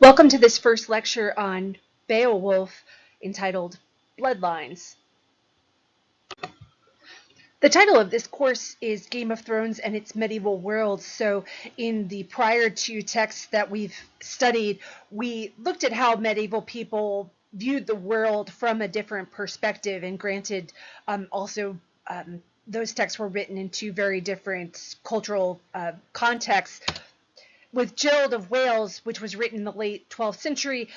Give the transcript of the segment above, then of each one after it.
Welcome to this first lecture on Beowulf entitled Bloodlines. The title of this course is Game of Thrones and its Medieval World. So in the prior two texts that we've studied, we looked at how medieval people viewed the world from a different perspective, and granted, those texts were written in two very different cultural contexts. With Gerald of Wales, which was written in the late 12th century,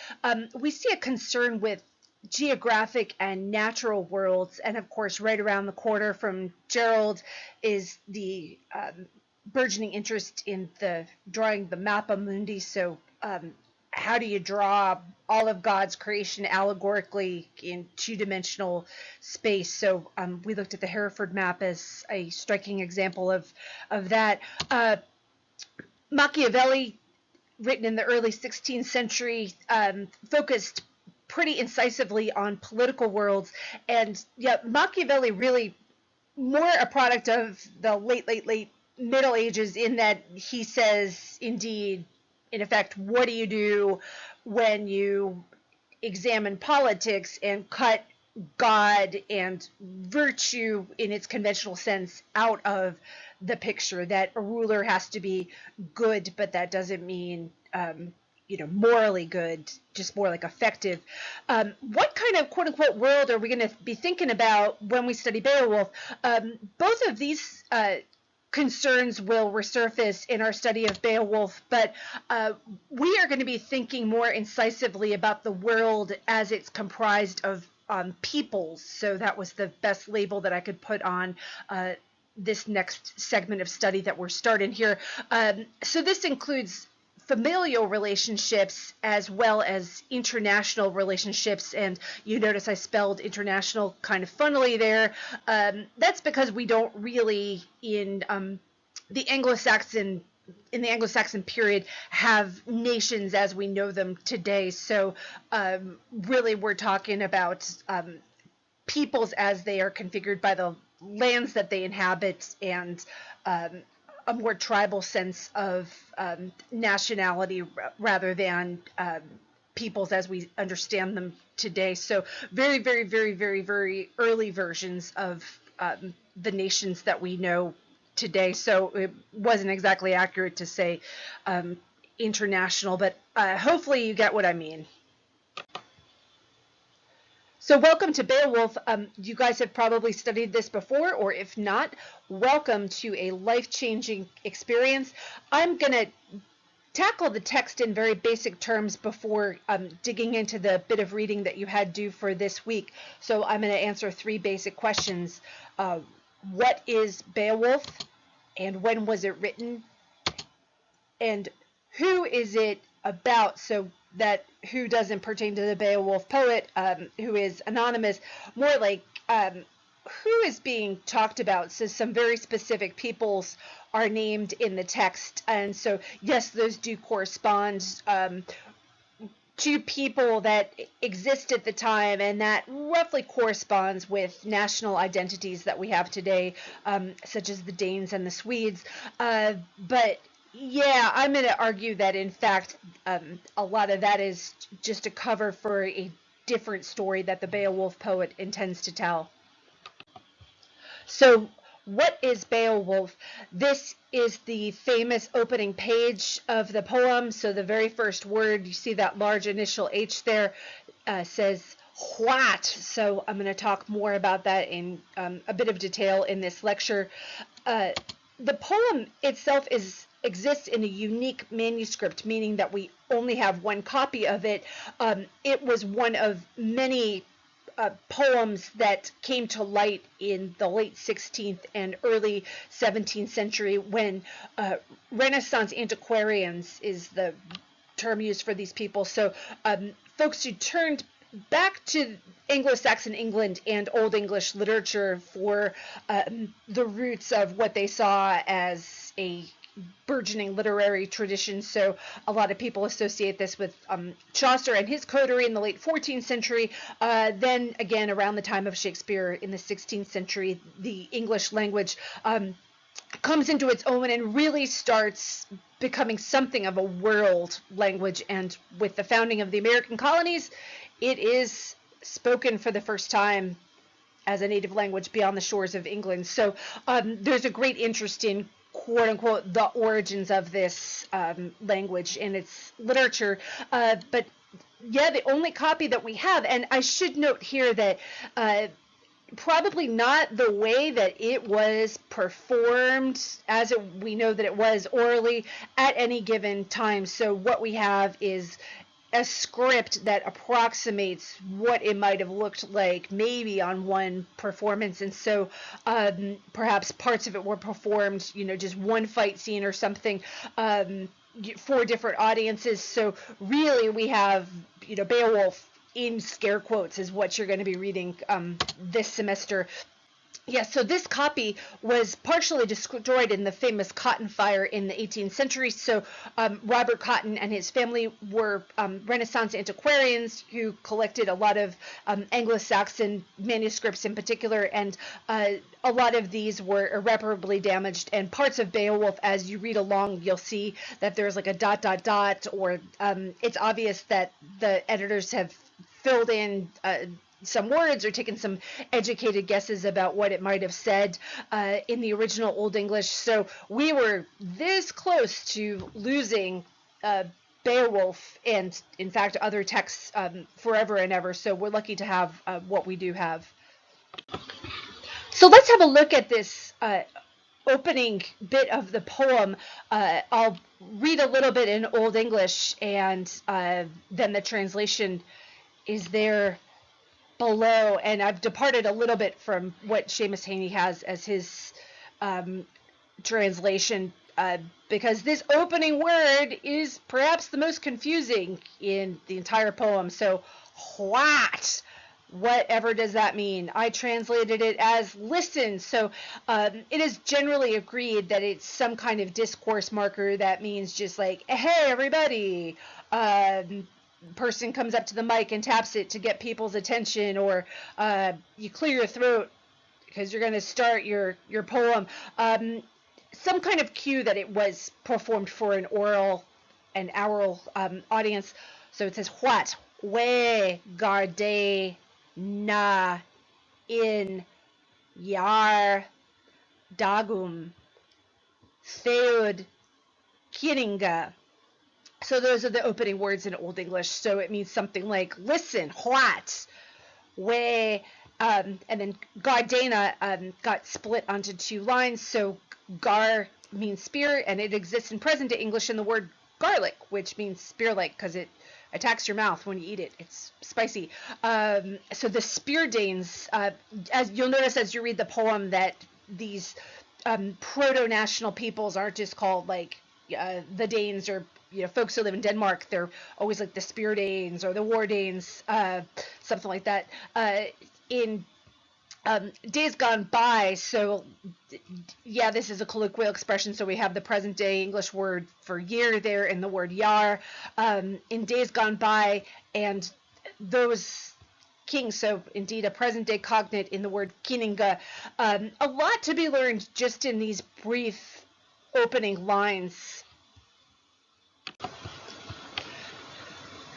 we see a concern with geographic and natural worlds. And of course, right around the corner from Gerald is the burgeoning interest in the drawing the Mappa Mundi. So how do you draw all of God's creation allegorically in two-dimensional space? So we looked at the Hereford map as a striking example of that. Machiavelli, written in the early 16th century, focused pretty incisively on political worlds. And yeah, Machiavelli really more a product of the late Middle Ages, in that he says, indeed, in effect, what do you do when you examine politics and cut God and virtue in its conventional sense out of the picture? That a ruler has to be good, but that doesn't mean morally good, just more like effective. What kind of quote unquote world are we going to be thinking about when we study Beowulf? Both of these concerns will resurface in our study of Beowulf, but we are going to be thinking more incisively about the world as it's comprised of peoples. So that was the best label that I could put on this next segment of study that we're starting here. So this includes familial relationships as well as international relationships, and you notice I spelled international kind of funnily there. That's because we don't really in the Anglo-Saxon period have nations as we know them today. So really we're talking about peoples as they are configured by the lands that they inhabit, and a more tribal sense of nationality rather than peoples as we understand them today. So very, very, very, very, very early versions of the nations that we know today. So it wasn't exactly accurate to say international, but hopefully you get what I mean. So welcome to Beowulf. You guys have probably studied this before, or if not, welcome to a life-changing experience. I'm going to tackle the text in very basic terms before digging into the bit of reading that you had due for this week. So I'm going to answer three basic questions. What is Beowulf, and when was it written, and who is it about? So that who doesn't pertain to the Beowulf poet, who is anonymous, more like who is being talked about. So some very specific peoples are named in the text, and so yes, those do correspond to people that exist at the time, and that roughly corresponds with national identities that we have today, such as the Danes and the Swedes. But yeah, I'm going to argue that, in fact, a lot of that is just a cover for a different story that the Beowulf poet intends to tell. So, what is Beowulf? This is the famous opening page of the poem. So the very first word, you see that large initial H there, says what. So I'm going to talk more about that in a bit of detail in this lecture. The poem itself exists in a unique manuscript, meaning that we only have one copy of it. It was one of many poems that came to light in the late 16th and early 17th century when Renaissance antiquarians is the term used for these people. So folks who turned back to Anglo-Saxon England and Old English literature for the roots of what they saw as a burgeoning literary tradition. So a lot of people associate this with Chaucer and his coterie in the late 14th century. Then again, around the time of Shakespeare in the 16th century, the English language comes into its own and really starts becoming something of a world language. And with the founding of the American colonies, it is spoken for the first time as a native language beyond the shores of England. So there's a great interest in quote unquote the origins of this language and its literature. But yeah, the only copy that we have, and I should note here that probably not the way that it was performed as we know that it was orally at any given time. So what we have is a script that approximates what it might have looked like maybe on one performance. And so perhaps parts of it were performed, just one fight scene or something, for different audiences. So really we have, Beowulf in scare quotes is what you're going to be reading this semester. Yeah, so this copy was partially destroyed in the famous Cotton Fire in the 18th century. So Robert Cotton and his family were Renaissance antiquarians who collected a lot of Anglo-Saxon manuscripts in particular, and a lot of these were irreparably damaged. And parts of Beowulf, as you read along, you'll see that there's like a ... or it's obvious that the editors have filled in some words or taken some educated guesses about what it might have said in the original Old English. So we were this close to losing Beowulf and, in fact, other texts forever and ever. So we're lucky to have what we do have. So let's have a look at this opening bit of the poem. I'll read a little bit in Old English, and then the translation is there below, and I've departed a little bit from what Seamus Haney has as his translation because this opening word is perhaps the most confusing in the entire poem. So, whatever does that mean? I translated it as listen. So it is generally agreed that it's some kind of discourse marker that means just like, hey, everybody. Person comes up to the mic and taps it to get people's attention, or you clear your throat because you're going to start your poem. Some kind of cue that it was performed for an oral audience. So it says, what? We garde na in yar dagum theod kiringa. So those are the opening words in Old English. So it means something like, listen, what? We, and then Gardena got split onto two lines. So gar means spear, and it exists in present-day English in the word garlic, which means spear-like because it attacks your mouth when you eat it. It's spicy. So the Spear Danes, as you'll notice as you read the poem, that these proto-national peoples aren't just called like the Danes or folks who live in Denmark. They're always like the Spear Danes or the War Danes, something like that. In days gone by, so yeah, this is a colloquial expression, so we have the present day English word for year there and the word yar. In days gone by, and those kings, so indeed a present day cognate in the word kininga. A lot to be learned just in these brief opening lines.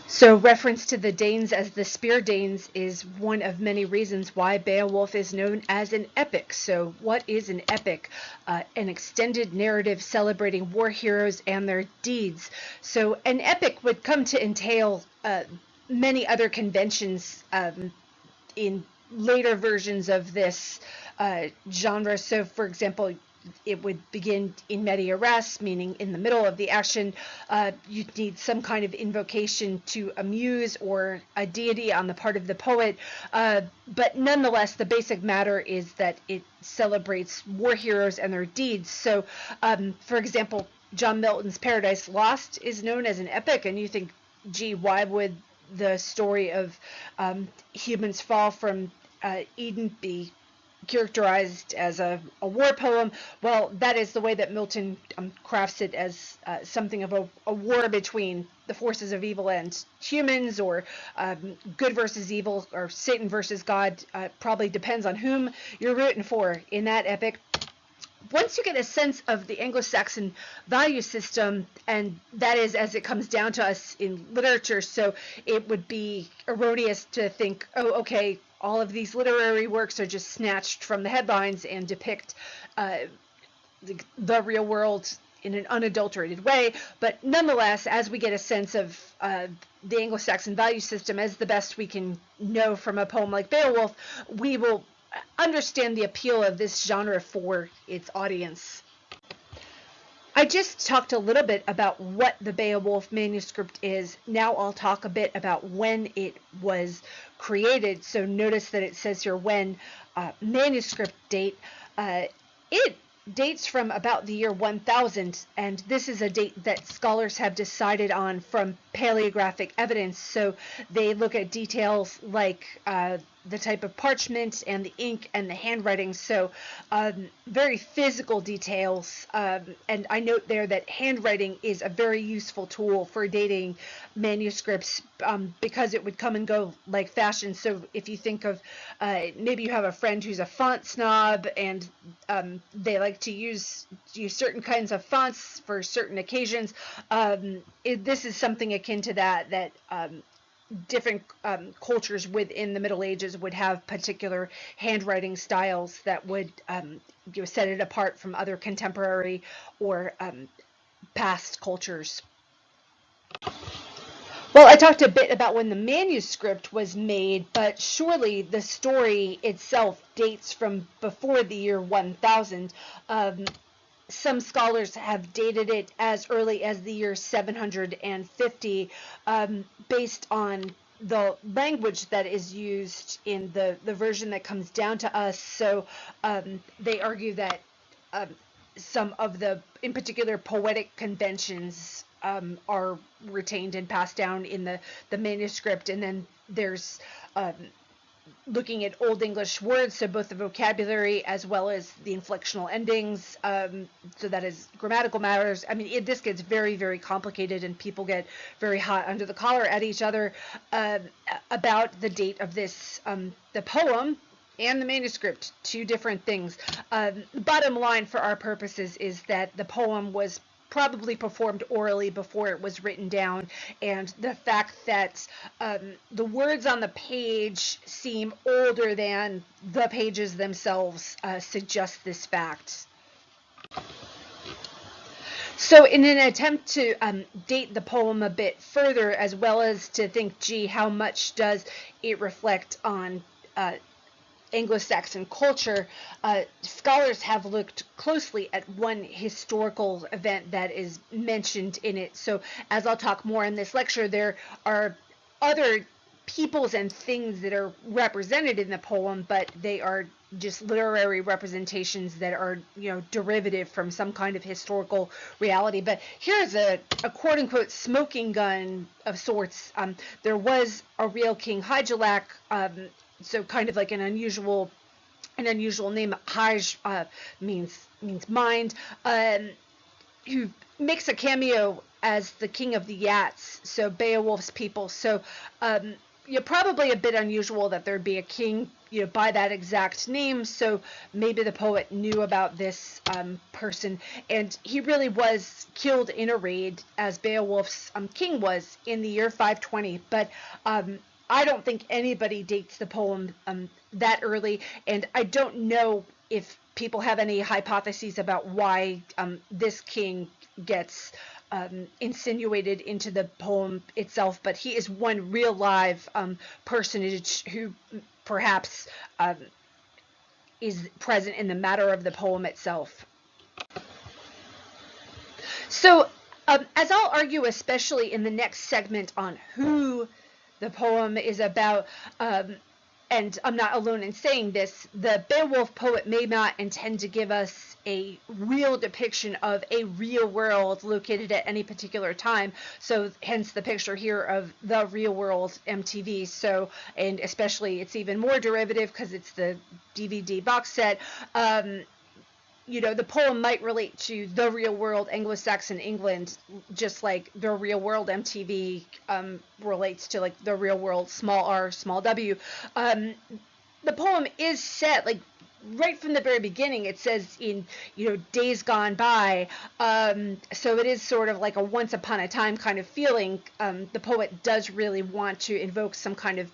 So reference to the Danes as the Spear Danes is one of many reasons why Beowulf is known as an epic. So what is an epic? An extended narrative celebrating war heroes and their deeds. So an epic would come to entail many other conventions in later versions of this genre. So for example, it would begin in media res, meaning in the middle of the action. You'd need some kind of invocation to a muse or a deity on the part of the poet. But nonetheless, the basic matter is that it celebrates war heroes and their deeds. So, for example, John Milton's Paradise Lost is known as an epic, and you think, gee, why would the story of humans fall from Eden be characterized as a war poem? Well, that is the way that Milton crafts it, as something of a war between the forces of evil and humans, or good versus evil, or Satan versus God. Probably depends on whom you're rooting for in that epic. once you get a sense of the Anglo-Saxon value system, and that is as it comes down to us in literature, so it would be erroneous to think, oh, okay, all of these literary works are just snatched from the headlines and depict uh, the real world in an unadulterated way. But nonetheless, as we get a sense of the Anglo-Saxon value system as the best we can know from a poem like Beowulf, we will understand the appeal of this genre for its audience. I just talked a little bit about what the Beowulf manuscript is. Now I'll talk a bit about when it was created. So notice that it says here when manuscript date. It dates from about the year 1000, and this is a date that scholars have decided on from paleographic evidence. So they look at details like the type of parchment and the ink and the handwriting, so very physical details. And I note there that handwriting is a very useful tool for dating manuscripts because it would come and go like fashion. So if you think of maybe you have a friend who's a font snob, and they like to use certain kinds of fonts for certain occasions, this is something akin to that different cultures within the Middle Ages would have particular handwriting styles that would set it apart from other contemporary or past cultures. Well, I talked a bit about when the manuscript was made, but surely the story itself dates from before the year 1000. Some scholars have dated it as early as the year 750, based on the language that is used in the version that comes down to us. So they argue that some of the, in particular, poetic conventions are retained and passed down in the manuscript. And then there's looking at Old English words, so both the vocabulary as well as the inflectional endings, so that is grammatical matters. I mean, this gets very, very complicated, and people get very hot under the collar at each other about the date of this, the poem and the manuscript, two different things. Bottom line for our purposes is that the poem was probably performed orally before it was written down, and the fact that the words on the page seem older than the pages themselves suggests this fact. So in an attempt to date the poem a bit further, as well as to think, gee, how much does it reflect on Anglo-Saxon culture, scholars have looked closely at one historical event that is mentioned in it. So as I'll talk more in this lecture, there are other peoples and things that are represented in the poem, but they are just literary representations that are, derivative from some kind of historical reality. But here's a quote unquote smoking gun of sorts. There was a real King Hygelac, so kind of like an unusual name. Hyj means mind, who makes a cameo as the king of the Yats, so Beowulf's people. So probably a bit unusual that there'd be a king by that exact name, so maybe the poet knew about this person, and he really was killed in a raid, as Beowulf's king was, in the year 520. But I don't think anybody dates the poem that early, and I don't know if people have any hypotheses about why this king gets insinuated into the poem itself, but he is one real live personage who perhaps is present in the matter of the poem itself. So as I'll argue, especially in the next segment on who the poem is about, and I'm not alone in saying this, the Beowulf poet may not intend to give us a real depiction of a real world located at any particular time, so hence the picture here of the real world MTV. So, and especially it's even more derivative because it's the DVD box set. The poem might relate to the real world Anglo-Saxon England, just like the real world MTV relates to like the real world small r, small w. The poem is set, like right from the very beginning, it says in, days gone by. So it is sort of like a once upon a time kind of feeling. The poet does really want to invoke some kind of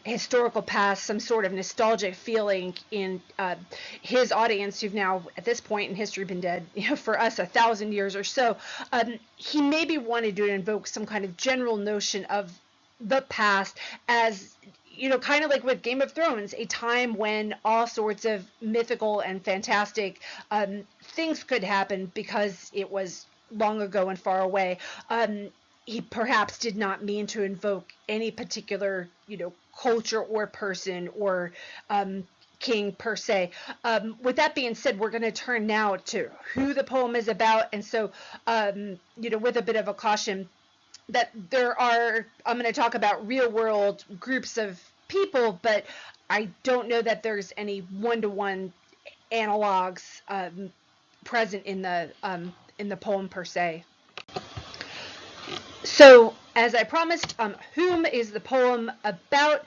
historical past, some sort of nostalgic feeling in his audience, who've now at this point in history been dead, for us 1,000 years or so. He maybe wanted to invoke some kind of general notion of the past as, kind of like with Game of Thrones, a time when all sorts of mythical and fantastic things could happen because it was long ago and far away. He perhaps did not mean to invoke any particular, culture or person or king per se. With that being said, we're going to turn now to who the poem is about. And so, with a bit of a caution, that I'm going to talk about real world groups of people, but I don't know that there's any one-to-one analogs present in the poem per se. So, as I promised, whom is the poem about?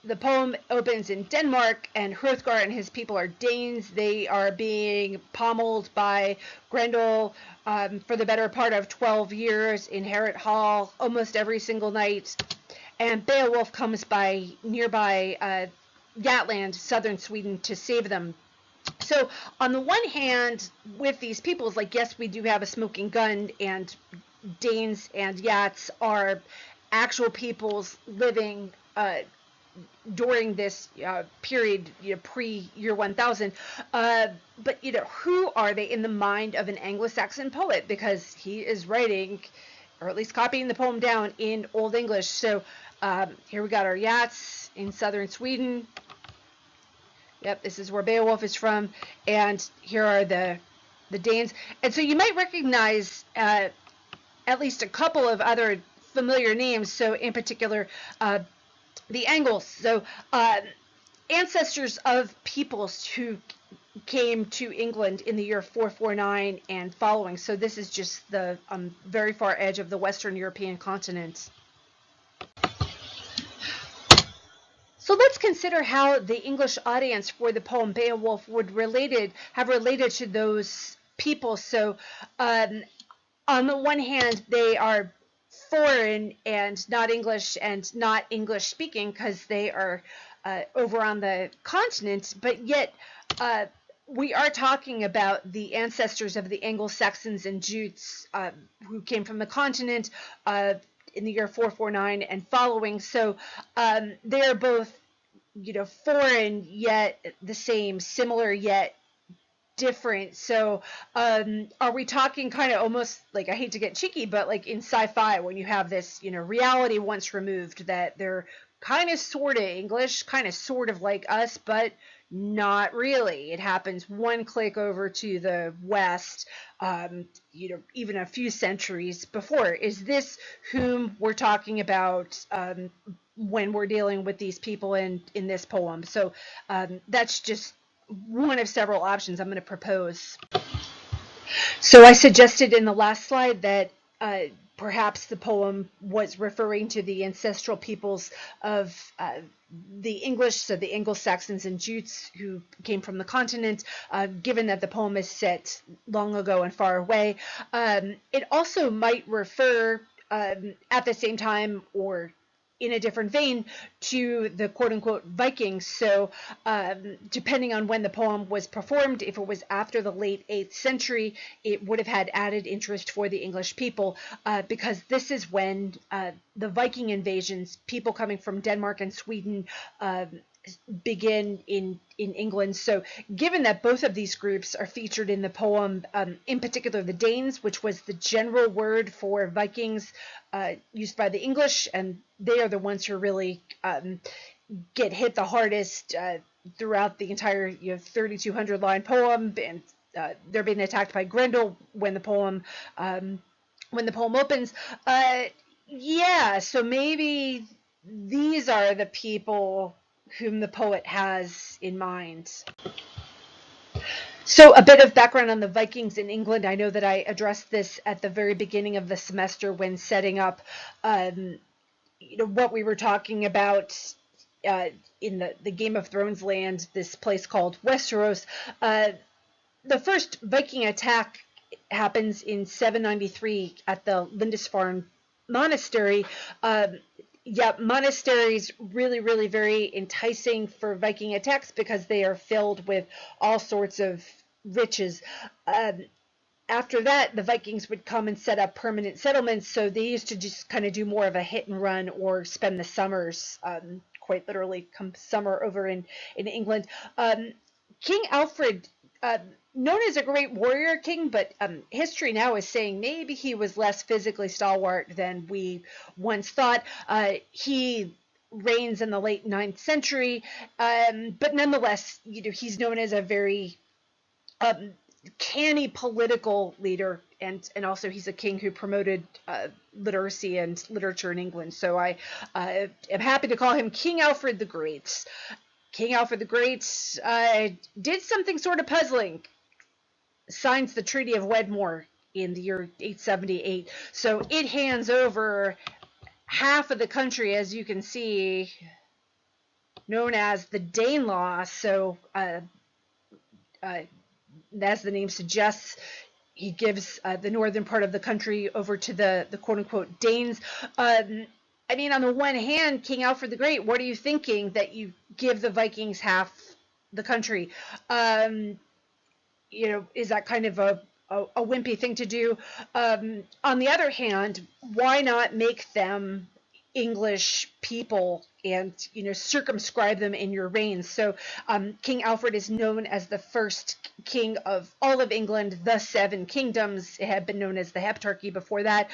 The poem opens in Denmark, and Hrothgar and his people are Danes. They are being pommeled by Grendel for the better part of 12 years in Harrod Hall almost every single night. And Beowulf comes by nearby Jutland, southern Sweden, to save them. So on the one hand, with these peoples, like, yes, we do have a smoking gun, and Danes and Yats are actual peoples living during this period, pre-year 1000. But, who are they in the mind of an Anglo-Saxon poet? Because he is writing, or at least copying the poem down in Old English. So here we got our Yats in southern Sweden. Yep, this is where Beowulf is from. And here are the Danes. And so you might recognize at least a couple of other familiar names. So in particular, the Angles. So ancestors of peoples who came to England in the year 449 and following. So this is just the very far edge of the Western European continent. So let's consider how the English audience for the poem Beowulf would have related to those people. So on the one hand, they are foreign and not English and not English speaking because they are over on the continent, but yet we are talking about the ancestors of the Anglo-Saxons and Jutes who came from the continent in the year 449 and following. So they're both, foreign yet the same, similar yet different. So are we talking kind of almost like, I hate to get cheeky, but like in sci-fi when you have this, reality once removed, that they're kind of sort of English, kind of sort of like us, but not really. It happens one click over to the west, even a few centuries before. Is this whom we're talking about when we're dealing with these people in this poem? So that's just one of several options I'm going to propose. So I suggested in the last slide that perhaps the poem was referring to the ancestral peoples of the English, so the Anglo-Saxons and Jutes who came from the continent, given that the poem is set long ago and far away. It also might refer at the same time, or in a different vein, to the quote-unquote Vikings. So depending on when the poem was performed, if it was after the late 8th century, it would have had added interest for the English people, because this is when the Viking invasions, people coming from Denmark and Sweden, begin in England. So given that both of these groups are featured in the poem, in particular the Danes, which was the general word for Vikings used by the English, and they are the ones who really get hit the hardest throughout the entire 3,200 line poem, and they're being attacked by Grendel when the poem opens. Yeah, so maybe these are the people whom the poet has in mind. So a bit of background on the Vikings in England. I know that I addressed this at the very beginning of the semester when setting up what we were talking about in the Game of Thrones land, this place called Westeros. The first Viking attack happens in 793 at the Lindisfarne Monastery. Yeah, monasteries really, really very enticing for Viking attacks because they are filled with all sorts of riches. After that, the Vikings would come and set up permanent settlements, so they used to just kind of do more of a hit and run or spend the summers, quite literally come summer over in England. King Alfred, known as a great warrior king, but history now is saying maybe he was less physically stalwart than we once thought. He reigns in the late 9th century, but nonetheless, he's known as a very um, canny political leader, and also he's a king who promoted literacy and literature in England. So I am happy to call him King Alfred the Great. King Alfred the Great did something sort of puzzling. Signs the Treaty of Wedmore in the year 878. So it hands over half of the country, as you can see, known as the Danelaw. So as the name suggests, he gives the northern part of the country over to the quote-unquote Danes. I mean, on the one hand, King Alfred the Great, what are you thinking that you give the Vikings half the country? Is that kind of a wimpy thing to do? On the other hand, why not make them English people and circumscribe them in your reigns? So King Alfred is known as the first king of all of England, the Seven Kingdoms. It had been known as the Heptarchy before that.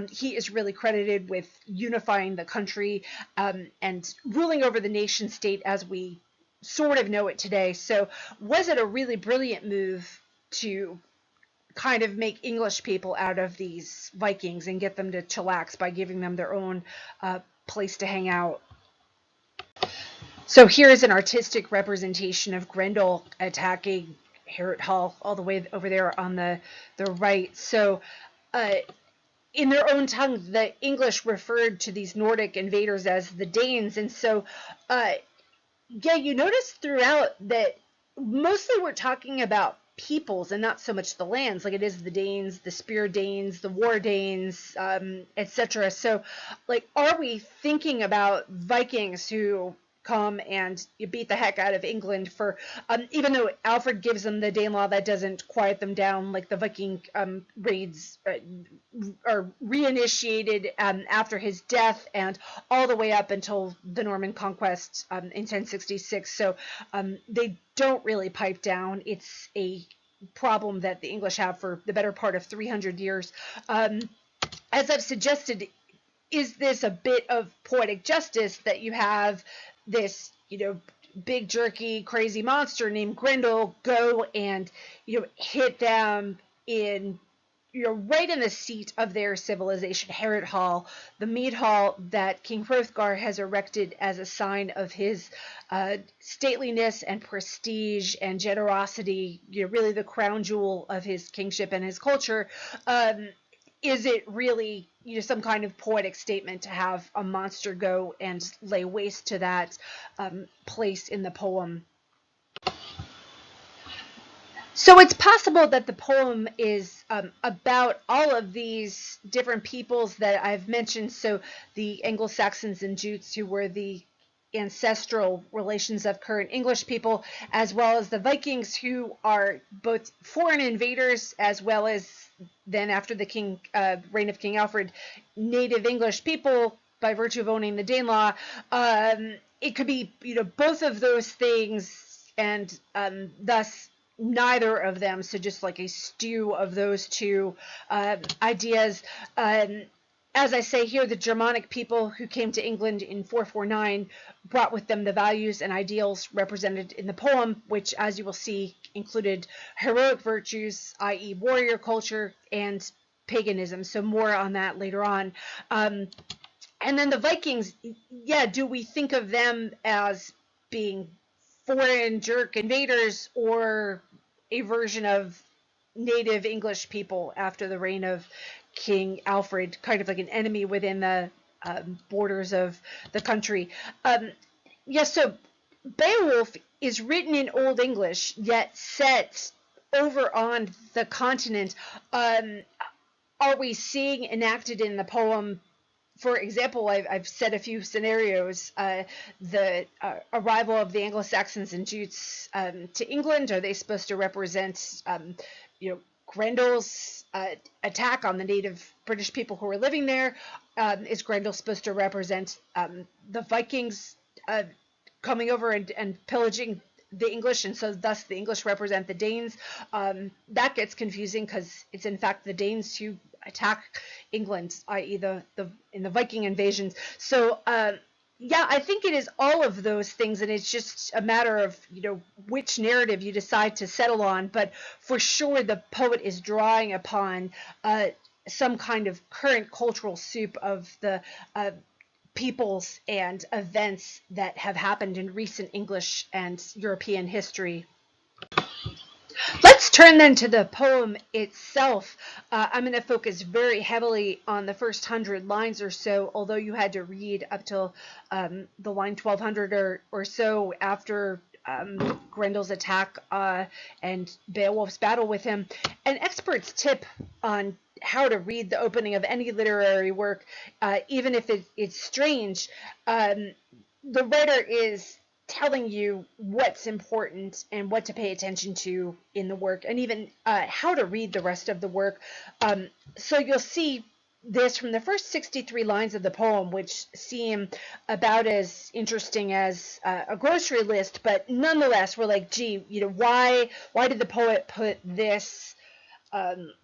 He is really credited with unifying the country and ruling over the nation state as we sort of know it today. So was it a really brilliant move to kind of make English people out of these Vikings and get them to chillax by giving them their own place to hang out? So here is an artistic representation of Grendel attacking Harrod Hall all the way over there on the right. So in their own tongue, the English referred to these Nordic invaders as the Danes. And so yeah, you notice throughout that mostly we're talking about peoples and not so much the lands, like it is the Danes, the Spear Danes, the War Danes, etc. So, like, are we thinking about Vikings who come and you beat the heck out of England for, even though Alfred gives them the Danelaw, that doesn't quiet them down. Like the Viking raids are reinitiated after his death and all the way up until the Norman conquest in 1066. So they don't really pipe down. It's a problem that the English have for the better part of 300 years. As I've suggested, is this a bit of poetic justice that you have this, big jerky crazy monster named Grendel go and, hit them in, right in the seat of their civilization, Harrod Hall, the mead hall that King Hrothgar has erected as a sign of his stateliness and prestige and generosity, really the crown jewel of his kingship and his culture. Is it really, some kind of poetic statement to have a monster go and lay waste to that place in the poem? So it's possible that the poem is about all of these different peoples that I've mentioned. So the Anglo-Saxons and Jutes, who were the ancestral relations of current English people, as well as the Vikings, who are both foreign invaders as well as then after the reign of King Alfred, native English people by virtue of owning the Danelaw. It could be, both of those things, and thus neither of them. So just like a stew of those two ideas. As I say here, the Germanic people who came to England in 449 brought with them the values and ideals represented in the poem, which, as you will see, included heroic virtues, i.e. warrior culture, and paganism. So more on that later on. And then the Vikings, do we think of them as being foreign jerk invaders or a version of native English people after the reign of King Alfred, kind of like an enemy within the borders of the country? Yeah, so Beowulf is written in Old English, yet set over on the continent. Um, are we seeing enacted in the poem? For example, I've said a few scenarios. The arrival of the Anglo-Saxons and Jutes to England, are they supposed to represent, Grendel's attack on the native British people who were living there? Is Grendel supposed to represent the Vikings coming over and pillaging the English, and so thus the English represent the Danes? That gets confusing because it's in fact the Danes who attack England, i.e. the in the Viking invasions. So yeah, I think it is all of those things, and it's just a matter of which narrative you decide to settle on. But for sure, the poet is drawing upon some kind of current cultural soup of the peoples and events that have happened in recent English and European history. Let's turn then to the poem itself. I'm going to focus very heavily on the first 100 lines or so, although you had to read up till the line 1200 or so after Grendel's attack and Beowulf's battle with him. An expert's tip on how to read the opening of any literary work, even if it's strange, the writer is telling you what's important and what to pay attention to in the work, and even how to read the rest of the work. So you'll see this from the first 63 lines of the poem, which seem about as interesting as a grocery list, but nonetheless, we're like, gee, why did the poet put this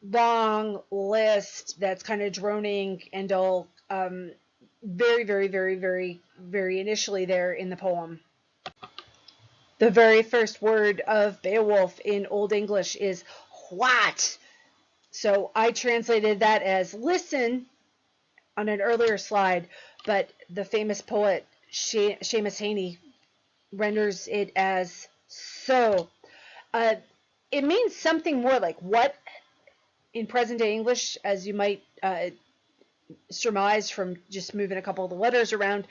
long list that's kind of droning and dull very, very, very, very, very initially there in the poem? The very first word of Beowulf in Old English is what. So I translated that as listen on an earlier slide, but the famous poet Seamus Heaney renders it as so. It means something more like what in present day English, as you might surmise from just moving a couple of the letters around.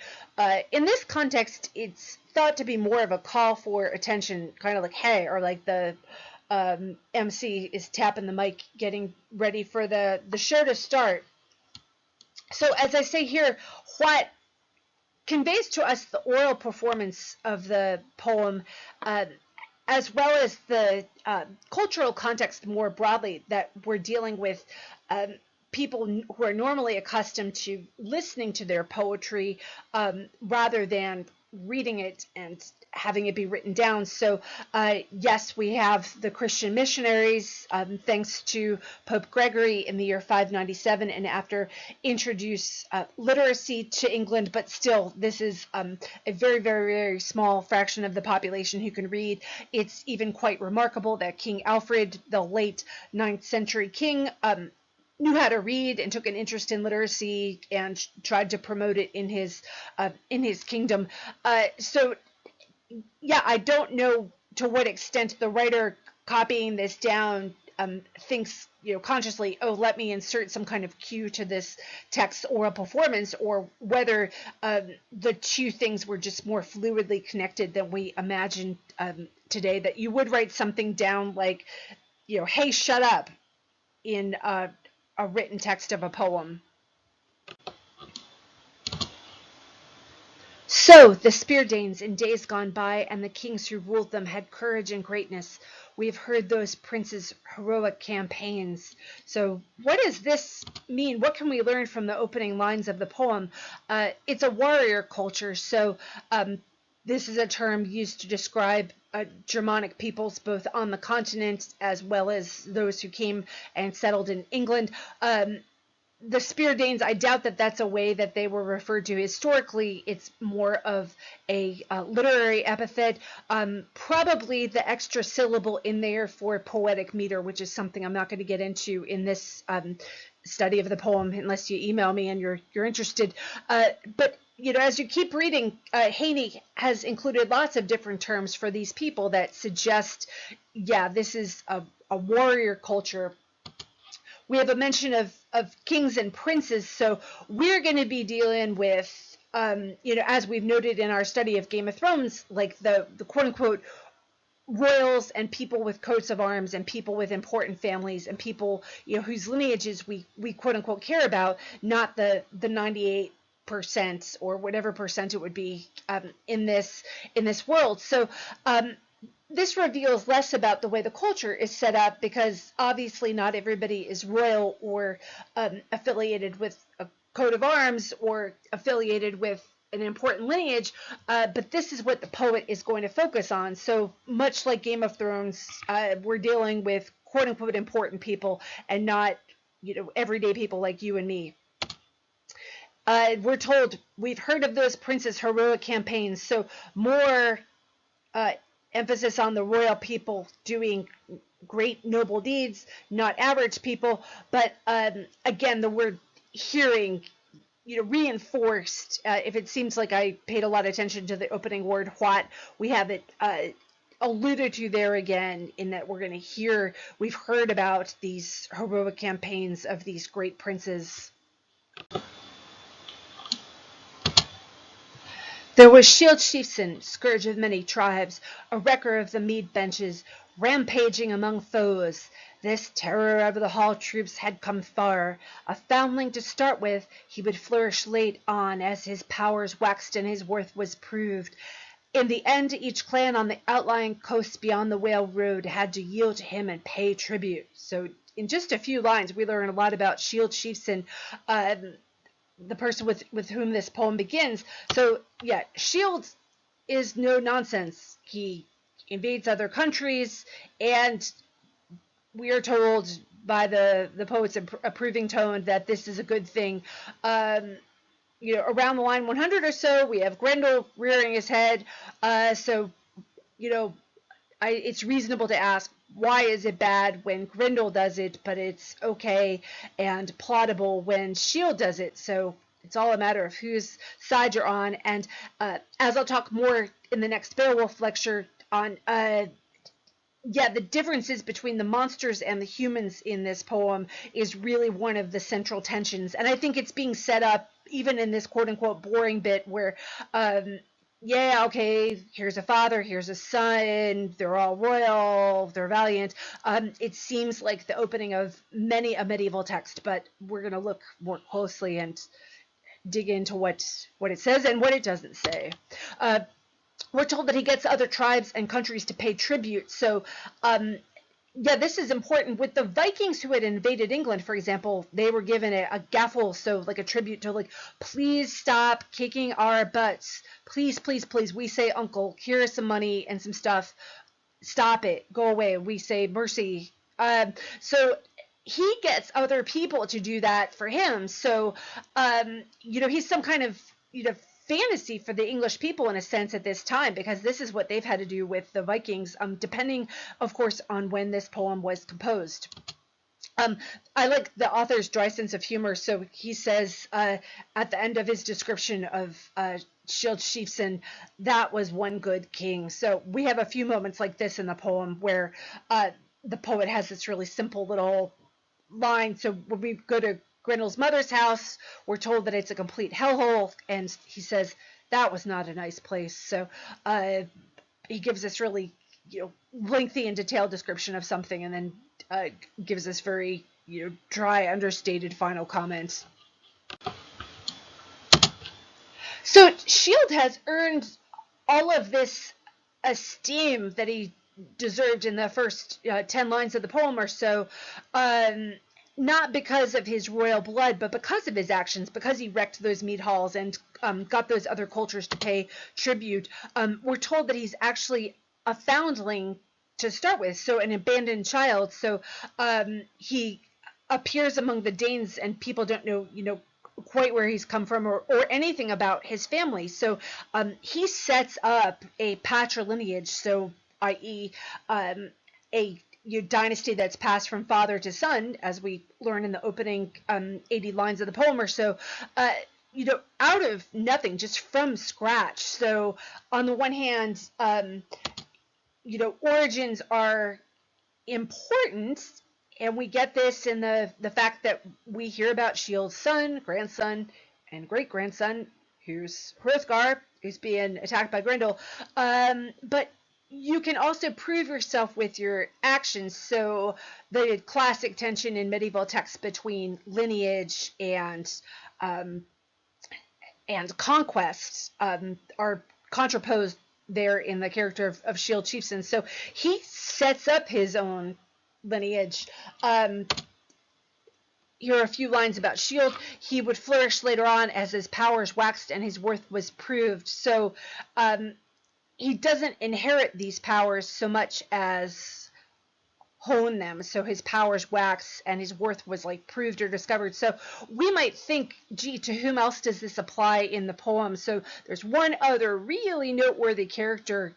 In this context, it's thought to be more of a call for attention, kind of like hey, or like the MC is tapping the mic, getting ready for the show to start. So as I say here, what conveys to us the oral performance of the poem, as well as the cultural context more broadly, that we're dealing with people who are normally accustomed to listening to their poetry rather than reading it and having it be written down. So yes, we have the Christian missionaries, thanks to Pope Gregory in the year 597 and after, introduce literacy to England, but still this is a very, very, very small fraction of the population who can read. It's even quite remarkable that King Alfred, the late 9th century king, knew how to read and took an interest in literacy and tried to promote it in his kingdom. So yeah, I don't know to what extent the writer copying this down thinks consciously, oh, let me insert some kind of cue to this text oral performance, or whether the two things were just more fluidly connected than we imagine today, that you would write something down like hey, shut up, in a written text of a poem. So the Spear-Danes in days gone by, and the kings who ruled them, had courage and greatness. We have heard those princes' heroic campaigns. So what does this mean? What can we learn from the opening lines of the poem? It's a warrior culture, so this is a term used to describe Germanic peoples both on the continent as well as those who came and settled in England. The Spear-Danes, I doubt that that's a way that they were referred to historically. It's more of a literary epithet. Probably the extra syllable in there for poetic meter, which is something I'm not going to get into in this study of the poem unless you email me and you're interested. But as you keep reading, Heaney has included lots of different terms for these people that suggest, yeah, this is a warrior culture. We have a mention of kings and princes, so we're going to be dealing with as we've noted in our study of Game of Thrones, like the quote unquote royals and people with coats of arms and people with important families and people whose lineages we quote unquote care about, not the 98% or whatever percent it would be in this world. So this reveals less about the way the culture is set up, because obviously not everybody is royal or affiliated with a coat of arms or affiliated with an important lineage, but this is what the poet is going to focus on. So much like Game of Thrones, we're dealing with quote unquote important people and not everyday people like you and me. We're told we've heard of those princes' heroic campaigns, so more emphasis on the royal people doing great noble deeds, not average people. But again, the word hearing reinforced. If it seems like I paid a lot of attention to the opening word what, we have it alluded to there again, in that we're going to hear, we've heard about these heroic campaigns of these great princes. There was Shield Chieftain, scourge of many tribes, a wrecker of the mead benches, rampaging among foes. This terror of the hall troops had come far. A foundling to start with, he would flourish late on as his powers waxed and his worth was proved. In the end, each clan on the outlying coasts beyond the Whale Road had to yield to him and pay tribute. So in just a few lines, we learn a lot about Shield Chieftain, the person with whom this poem begins. So yeah, Shield is no nonsense. He invades other countries, and we are told by the poet's approving tone that this is a good thing. Around the line 100 or so, we have Grendel rearing his head. So it's reasonable to ask, why is it bad when Grendel does it, but it's okay and plottable when Shield does it? So it's all a matter of whose side you're on. And as I'll talk more in the next Beowulf lecture on, the differences between the monsters and the humans in this poem is really one of the central tensions. And I think it's being set up even in this quote unquote boring bit where, okay, here's a father, here's a son, they're all royal, they're valiant. It seems like the opening of many a medieval text, but we're going to look more closely and dig into what it says and what it doesn't say. We're told that he gets other tribes and countries to pay tribute. So, this is important. With the Vikings who had invaded England, for example, they were given a gaffle, so like a tribute to please stop kicking our butts. Please, please, please. We say, uncle, here's some money and some stuff. Stop it. Go away. We say mercy. So he gets other people to do that for him. So, he's some kind of, fantasy for the English people in a sense at this time, because this is what they've had to do with the Vikings, depending, of course, on when this poem was composed. I like the author's dry sense of humor. So he says at the end of his description of Shield Chieftain, that was one good king. So we have a few moments like this in the poem where the poet has this really simple little line. So when we go to Grendel's mother's house, we're told that it's a complete hellhole, and he says that was not a nice place. So he gives this really lengthy and detailed description of something, and then gives this very dry, understated final comment. So Shield has earned all of this esteem that he deserved in the first 10 lines of the poem or so, not because of his royal blood, but because of his actions, because he wrecked those mead halls and got those other cultures to pay tribute. We're told that he's actually a foundling to start with, so an abandoned child. So he appears among the Danes, and people don't know, quite where he's come from or anything about his family. So he sets up a patrilineage, so i.e. A dynasty that's passed from father to son, as we learn in the opening 80 lines of the poem or so, out of nothing, just from scratch. So on the one hand, origins are important, and we get this in the fact that we hear about Shield's son, grandson, and great-grandson, who's Hrothgar, who's being attacked by Grendel. But you can also prove yourself with your actions. So the classic tension in medieval texts between lineage um, and conquest are contraposed there in the character of Shield Chieftain. So he sets up his own lineage. Here are a few lines about Shield. He would flourish later on as his powers waxed and his worth was proved. So he doesn't inherit these powers so much as hone them. So his powers wax and his worth was like proved or discovered. So we might think, gee, to whom else does this apply in the poem? So there's one other really noteworthy character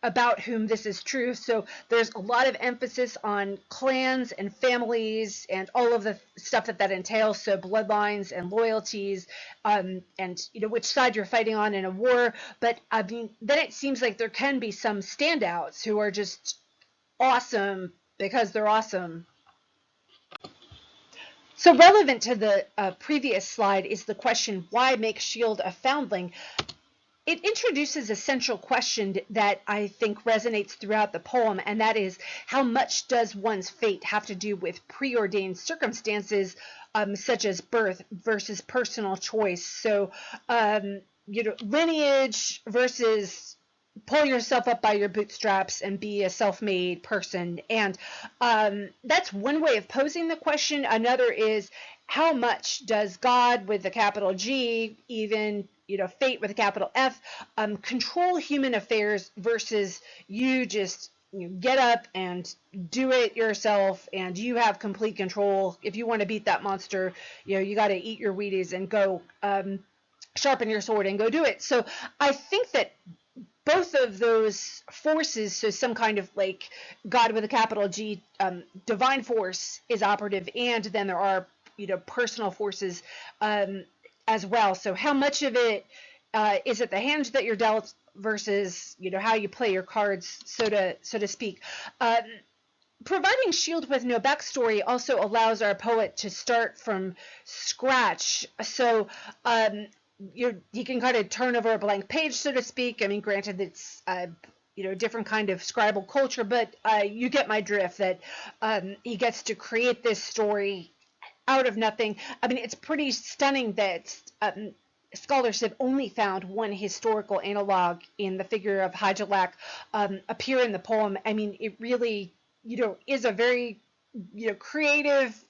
about whom this is true. So there's a lot of emphasis on clans and families and all of the stuff that entails. So bloodlines and loyalties, and which side you're fighting on in a war. But I mean, then it seems like there can be some standouts who are just awesome because they're awesome. So relevant to the previous slide is the question, why make Shield a foundling? It introduces a central question that I think resonates throughout the poem, and that is, how much does one's fate have to do with preordained circumstances, such as birth, versus personal choice? So, lineage versus pull yourself up by your bootstraps and be a self-made person. And that's one way of posing the question. Another is, how much does God with a capital G, even fate with a capital F, control human affairs versus you just get up and do it yourself and you have complete control. If you want to beat that monster, you got to eat your Wheaties and go sharpen your sword and go do it. So I think that both of those forces, so some kind of like God with a capital G, divine force is operative, and then there are personal forces as well. So how much of it is it the hand that you're dealt versus how you play your cards, so to speak. Providing Shield with no backstory also allows our poet to start from scratch. So he can kind of turn over a blank page, so to speak. I mean, granted, it's a different kind of scribal culture, but you get my drift, that he gets to create this story out of nothing. I mean, it's pretty stunning that scholars have only found one historical analog in the figure of Hygelac appear in the poem. I mean, it really, is a very, creative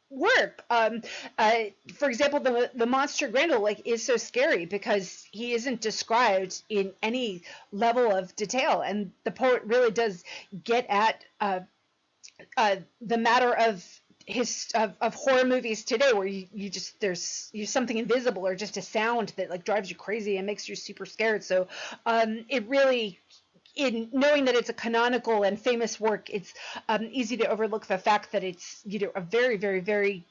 work. For example, the monster Grendel is so scary because he isn't described in any level of detail, and the poet really does get at the matter of horror movies today, where you just there's something invisible or just a sound that drives you crazy and makes you super scared. So it really, in knowing that it's a canonical and famous work, it's easy to overlook the fact that it's a very, very, very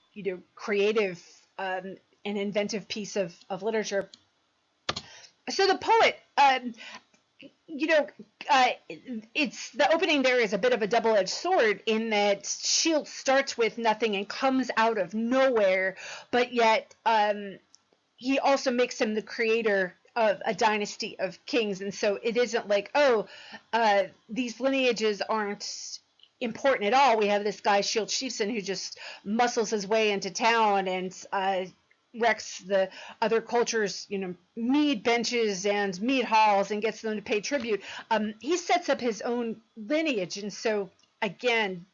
creative and inventive piece of literature. So the poet, it's the opening there is a bit of a double-edged sword, in that Shield starts with nothing and comes out of nowhere, but yet he also makes him the creator of a dynasty of kings. And so it isn't like, these lineages aren't important at all. We have this guy Shield Chieftain who just muscles his way into town and wrecks the other cultures, mead benches and mead halls, and gets them to pay tribute. He sets up his own lineage. And so again,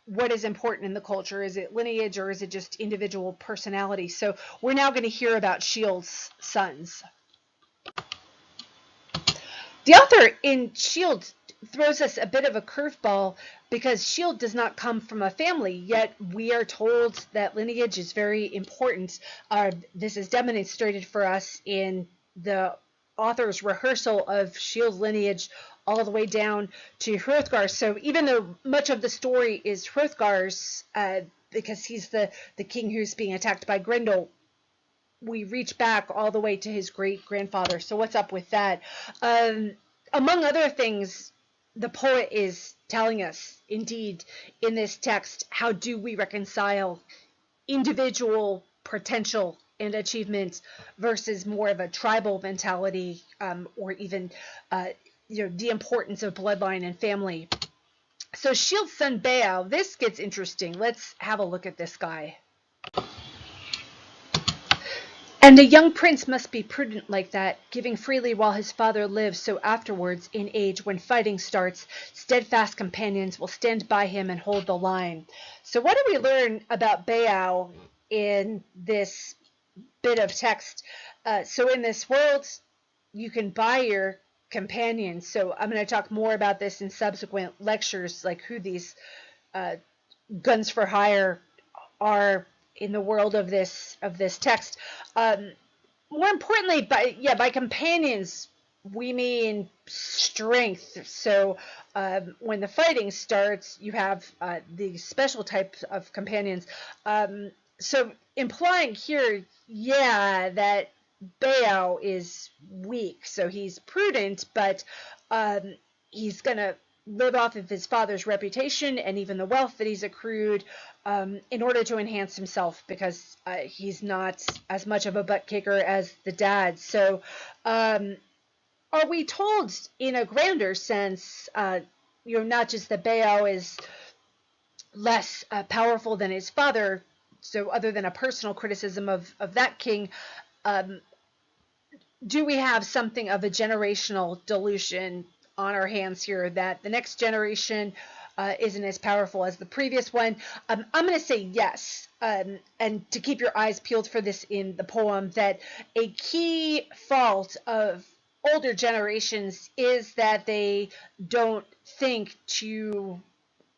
what is important in the culture? Is it lineage, or is it just individual personality? So we're now going to hear about Shield's sons. The author in Shield throws us a bit of a curveball, because Shield does not come from a family, yet we are told that lineage is very important. This is demonstrated for us in the author's rehearsal of Shield's lineage all the way down to Hrothgar. So even though much of the story is Hrothgar's, because he's the king who's being attacked by Grendel, we reach back all the way to his great-grandfather. So what's up with that? Among other things, the poet is telling us, indeed, in this text, how do we reconcile individual potential and achievement versus more of a tribal mentality, or even the importance of bloodline and family. So Shield's son Beowulf, this gets interesting. Let's have a look at this guy. And a young prince must be prudent like that, giving freely while his father lives, so afterwards, in age, when fighting starts, steadfast companions will stand by him and hold the line. So what do we learn about Beowulf in this bit of text? So in this world, you can buy your companions. So I'm going to talk more about this in subsequent lectures, like who these guns for hire are in the world of this text. More importantly, by companions we mean strength. So when the fighting starts, you have the special type of companions. So implying here, that Beowulf is weak. So he's prudent, but he's gonna live off of his father's reputation and even the wealth that he's accrued in order to enhance himself, because he's not as much of a butt kicker as the dad. So are we told in a grander sense, not just that Beowulf is less powerful than his father, so other than a personal criticism of that king, do we have something of a generational dilution on our hands here, that the next generation isn't as powerful as the previous one? I'm going to say yes, and to keep your eyes peeled for this in the poem, that a key fault of older generations is that they don't think to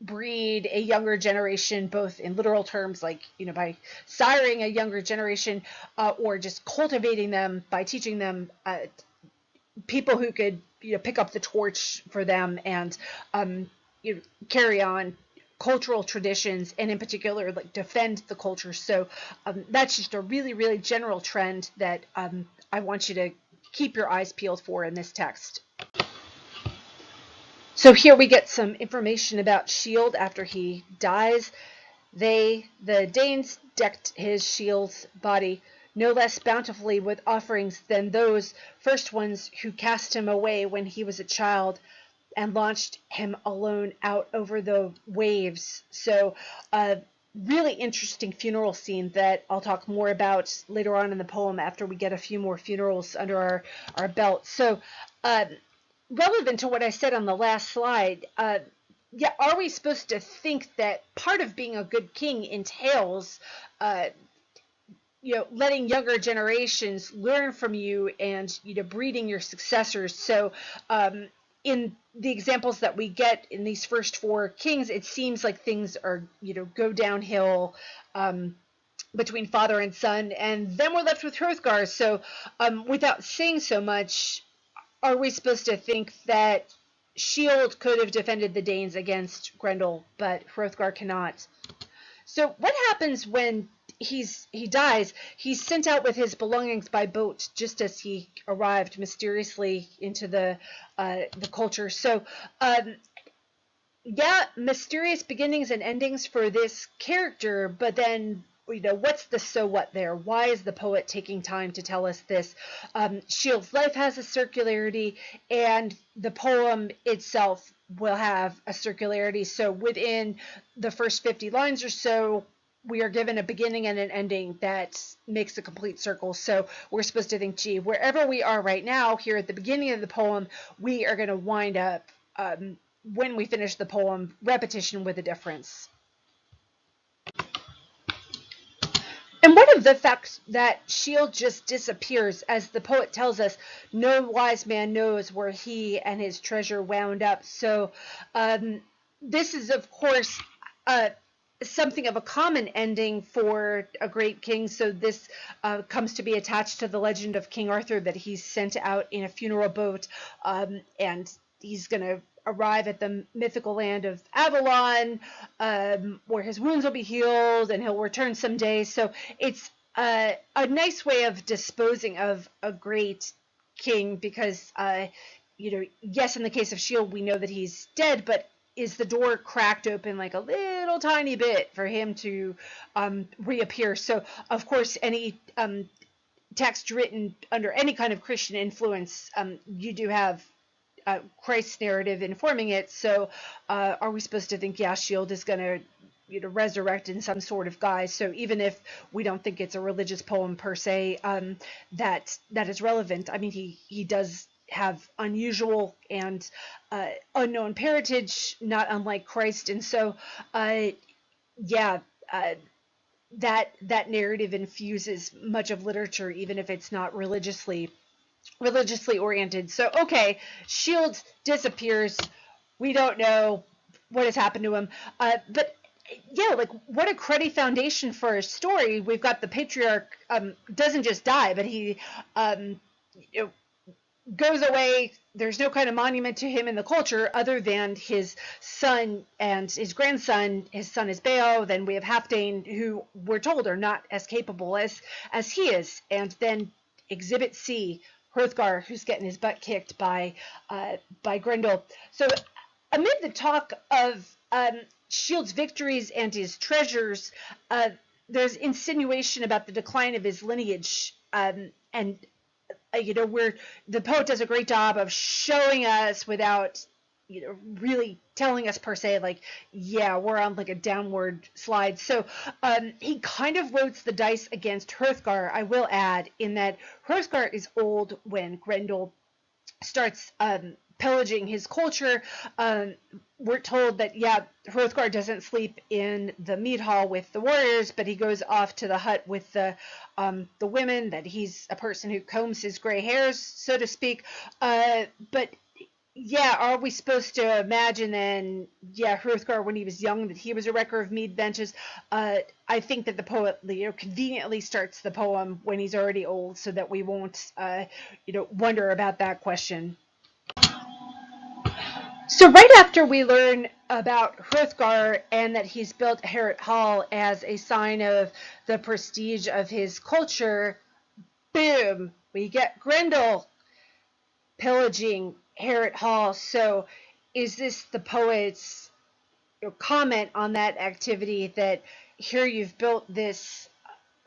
breed a younger generation, both in literal terms, like by siring a younger generation, or just cultivating them by teaching them people who could pick up the torch for them and carry on cultural traditions, and in particular like defend the culture. So that's just a really, really general trend that I want you to keep your eyes peeled for in this text. So here we get some information about Shield after he dies. The Danes, decked his Shield's body no less bountifully with offerings than those first ones who cast him away when he was a child and launched him alone out over the waves. So really interesting funeral scene that I'll talk more about later on in the poem after we get a few more funerals under our belt. So relevant to what I said on the last slide, are we supposed to think that part of being a good king entails letting younger generations learn from you and breeding your successors? So in the examples that we get in these first four kings, it seems like things are go downhill between father and son, and then we're left with Hrothgar. So without saying so much, are we supposed to think that Shield could have defended the Danes against Grendel, but Hrothgar cannot? So what happens when he dies? He's sent out with his belongings by boat, just as he arrived mysteriously into the culture. So mysterious beginnings and endings for this character, but then what's the so what there? Why is the poet taking time to tell us this? Shield's life has a circularity, and the poem itself will have a circularity. So within the first 50 lines or so, we are given a beginning and an ending that makes a complete circle. So we're supposed to think, gee, wherever we are right now, here at the beginning of the poem, we are going to wind up, when we finish the poem, repetition with a difference. And what of the fact that Shield just disappears? As the poet tells us, no wise man knows where he and his treasure wound up. So this is, of course, something of a common ending for a great king. So this comes to be attached to the legend of King Arthur, that he's sent out in a funeral boat, and he's going to arrive at the mythical land of Avalon, where his wounds will be healed and he'll return someday. So it's a nice way of disposing of a great king, because yes, in the case of Shield, we know that he's dead, but is the door cracked open like a little tiny bit for him to reappear. So, of course, any text written under any kind of Christian influence, you do have Christ's narrative informing it. So, are we supposed to think, yeah, Shield is going to resurrect in some sort of guise? So even if we don't think it's a religious poem per se, that is relevant. I mean, he does have unusual and unknown parentage, not unlike Christ, and so yeah, that narrative infuses much of literature, even if it's not religiously oriented. So okay, Shield disappears. We don't know what has happened to him, but yeah, like what a cruddy foundation for a story. We've got the patriarch doesn't just die, but he you know, goes away. There's no kind of monument to him in the culture other than his son and his grandson. His son is Beowulf. Then we have Halfdane, who we're told are not as capable as he is. And then Exhibit C, Hrothgar, who's getting his butt kicked by Grendel. So amid the talk of Shield's victories and his treasures, there's insinuation about the decline of his lineage, and where the poet does a great job of showing us without really telling us per se, like, yeah, we're on like a downward slide. So he kind of rotates the dice against Hrothgar, I will add, in that Hrothgar is old when Grendel starts pillaging his culture. We're told that, yeah, Hrothgar doesn't sleep in the mead hall with the warriors, but he goes off to the hut with the women, that he's a person who combs his gray hairs, so to speak. But yeah, are we supposed to imagine then, yeah, Hrothgar when he was young, that he was a wrecker of mead benches? I think that the poet, conveniently starts the poem when he's already old, so that we won't, wonder about that question. So right after we learn about Hrothgar and that he's built Harrett Hall as a sign of the prestige of his culture, boom, we get Grendel pillaging Harrett Hall. So is this the poet's comment on that activity, that here you've built this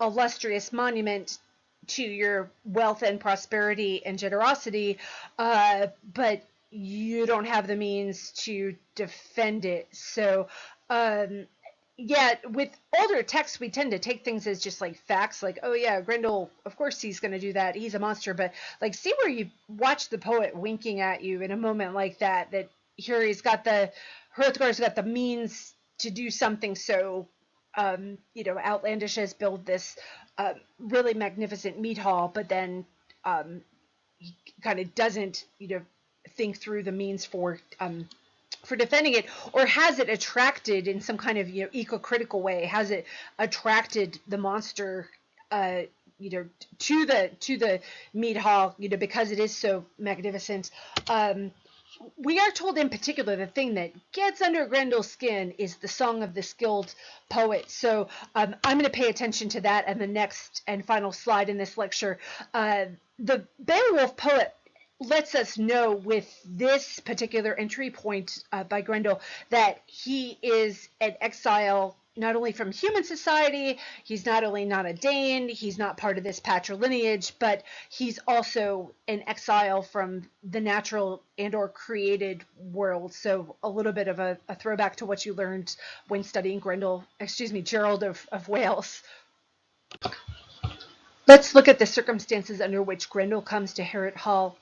illustrious monument to your wealth and prosperity and generosity, but you don't have the means to defend it? So yeah, with older texts, we tend to take things as just like facts, like, oh yeah, Grendel, of course he's going to do that, he's a monster. But like, see where you watch the poet winking at you in a moment like that, that here Hrothgar's got the means to do something so outlandish as build this really magnificent mead hall, but then he kind of doesn't think through the means for defending it. Or has it attracted, in some kind of eco-critical way, has it attracted the monster to the mead hall, because it is so magnificent? We are told in particular the thing that gets under Grendel's skin is the song of the skilled poet. So I'm going to pay attention to that in the next and final slide in this lecture. The Beowulf poet lets us know with this particular entry point by Grendel that he is an exile, not only from human society, he's not only not a Dane, he's not part of this patrilineage, but he's also an exile from the natural and or created world. So a little bit of a throwback to what you learned when studying Gerald of Wales. Let's look at the circumstances under which Grendel comes to Harrett Hall.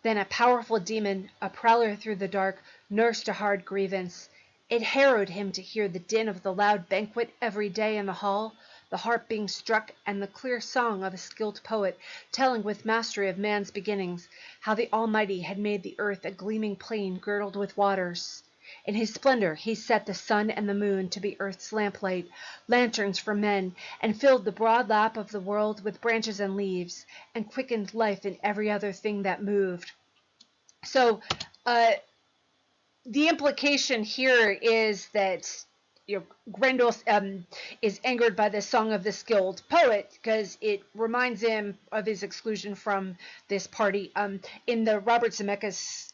Then a powerful demon, a prowler through the dark, nursed a hard grievance. It harrowed him to hear the din of the loud banquet every day in the hall, the harp being struck, and the clear song of a skilled poet, telling with mastery of man's beginnings, how the Almighty had made the earth a gleaming plain girdled with waters. In his splendor he set the sun and the moon to be earth's lamplight, lanterns for men, and filled the broad lap of the world with branches and leaves, and quickened life in every other thing that moved. So the implication here is that Grendel is angered by the song of the skilled poet because it reminds him of his exclusion from this party. In the Robert Zemeckis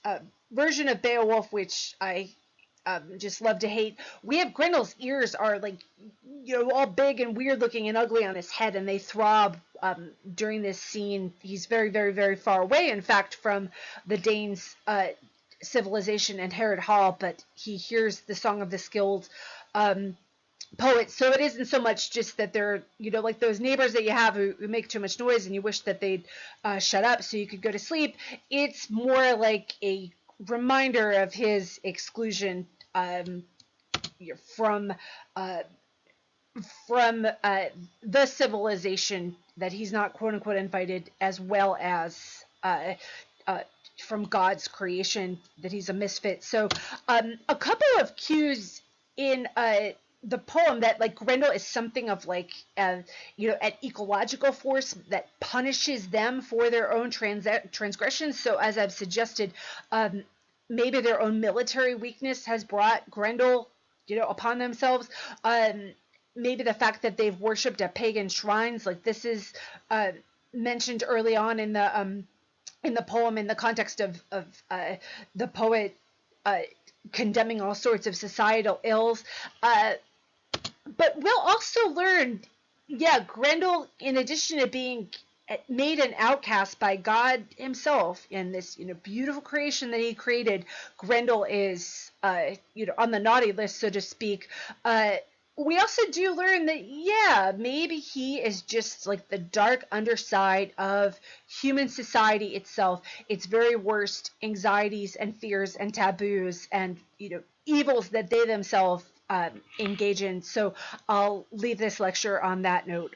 version of Beowulf, which I just love to hate. We have Grendel's ears are like, all big and weird looking and ugly on his head, and they throb during this scene. He's very, very, very far away, in fact, from the Danes' civilization and Herod Hall, but he hears the Song of the Skilled poets. So it isn't so much just that they're, like those neighbors that you have who make too much noise and you wish that they'd shut up so you could go to sleep. It's more like a reminder of his exclusion from the civilization, that he's not quote unquote invited, as well as from God's creation, that he's a misfit. So a couple of cues in the poem that like Grendel is something of like an ecological force that punishes them for their own transgressions. So as I've suggested, maybe their own military weakness has brought Grendel upon themselves. Maybe the fact that they've worshipped at pagan shrines, like this is mentioned early on in the poem, in the context of the poet condemning all sorts of societal ills. But we'll also learn, Grendel, in addition to being made an outcast by God himself in this beautiful creation that he created, Grendel is on the naughty list, so to speak. We also do learn that maybe he is just like the dark underside of human society itself, its very worst anxieties and fears and taboos and evils that they themselves engage in. So I'll leave this lecture on that note.